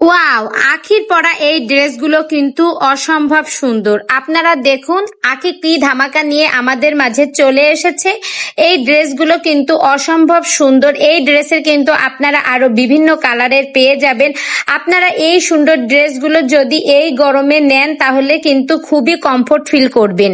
Wow! আখির পরা এই ড্রেসগুলো কিন্তু অসম্ভব সুন্দর। আপনারা দেখুন আখি কি ধামাকা নিয়ে আমাদের মাঝে চলে এসেছে। এই ড্রেসগুলো কিন্তু অসম্ভব সুন্দর। এই ড্রেসের কিন্তু আপনারা আরো বিভিন্ন কালারের পেয়ে যাবেন। আপনারা এই সুন্দর ড্রেসগুলো যদি এই গরমে নেন তাহলে কিন্তু খুবই কমফোর্ট ফিল করবেন।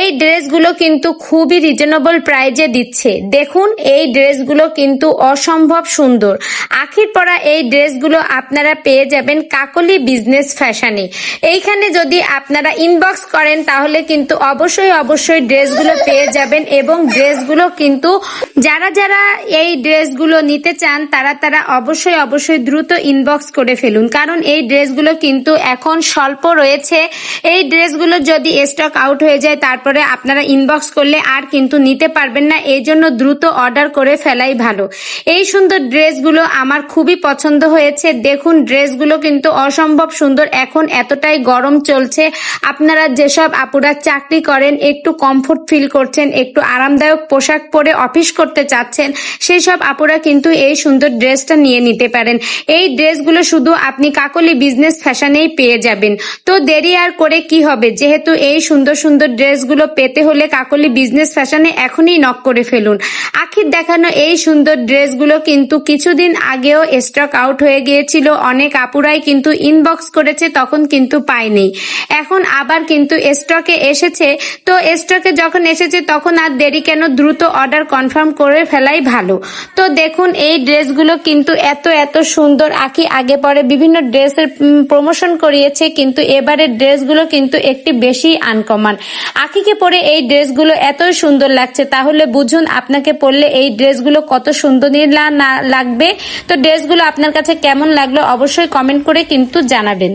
এই ড্রেসগুলো কিন্তু খুবই রিজনেবল প্রাইজে দিচ্ছে। দেখুন এই ড্রেসগুলো কিন্তু অসম্ভব সুন্দর। আখির পরা এই ড্রেসগুলো আপনারা পেয়ে যাবেন কাকলি বিজনেস ফ্যাশনে। এইখানে যদি আপনারা ইনবক্স করেন তাহলে কিন্তু অবশ্যই ড্রেসগুলো পেয়ে যাবেন এবং ড্রেসগুলো কিন্তু যারা যারা এই ড্রেসগুলো নিতে চান তারা অবশ্যই দ্রুত ইনবক্স করে ফেলুন, কারণ এই ড্রেসগুলো কিন্তু এখন স্বল্প রয়েছে। এই ড্রেসগুলো যদি স্টক আউট হয়ে যায় তারপরে আপনারা ইনবক্স করলে আর কিন্তু নিতে পারবেন না, এই জন্য দ্রুত অর্ডার করে ফেলাই ভালো। এই সুন্দর ড্রেসগুলো আমার খুবই পছন্দ হয়েছে। দেখুন ড্রেসগুলো কিন্তু অসম্ভব সুন্দর। এখন এতটাই গরম চলছে, আপনারা যেসব আপুরা চাকরি করেন, একটু কমফোর্ট ফিল করছেন, একটু আরামদায়ক পোশাক পরে অফিস করতে চাচ্ছেন, সেই সব আপুরা কিন্তু এই সুন্দর ড্রেসটা নিয়ে নিতে পারেন। এই ড্রেসগুলো শুধু আপনি কাকলি বিজনেস ফ্যাশনেই পেয়ে যাবেন। তো দেরি আর করে কি হবে, যেহেতু এই সুন্দর সুন্দর ড্রেসগুলো পেতে হলে কাকলি বিজনেস ফ্যাশনে এখনই নক করে ফেলুন। আখির দেখানো এই সুন্দর ড্রেসগুলো কিন্তু কিছুদিন আগেও স্টক আউট হয়ে গিয়েছিল। অনেক আপুরাই কিন্তু ইনবক্স করেছে, তখন কিন্তু পায়নি। এখন আবার কিন্তু স্টকে এসেছে। তো স্টকে যখন এসেছে তখন আর দেরি কেন, দ্রুত অর্ডার কনফার্ম করে ফেলাই ভালো। তো দেখুন এই ড্রেসগুলো কিন্তু এত সুন্দর। আখি আগে পরে বিভিন্ন ড্রেসের প্রমোশন করিয়েছে, কিন্তু এবারের ড্রেসগুলো কিন্তু একটি বেশি আনকমন। আখিকে পরে এই ড্রেসগুলো এতই সুন্দর লাগছে, তাহলে বুঝুন আপনাকে পরলে এই ড্রেসগুলো কত সুন্দর না লাগবে। তো ড্রেসগুলো আপনার কাছে কেমন লাগলো অবশ্যই কমেন্ট করে কিন্তু জানাবেন।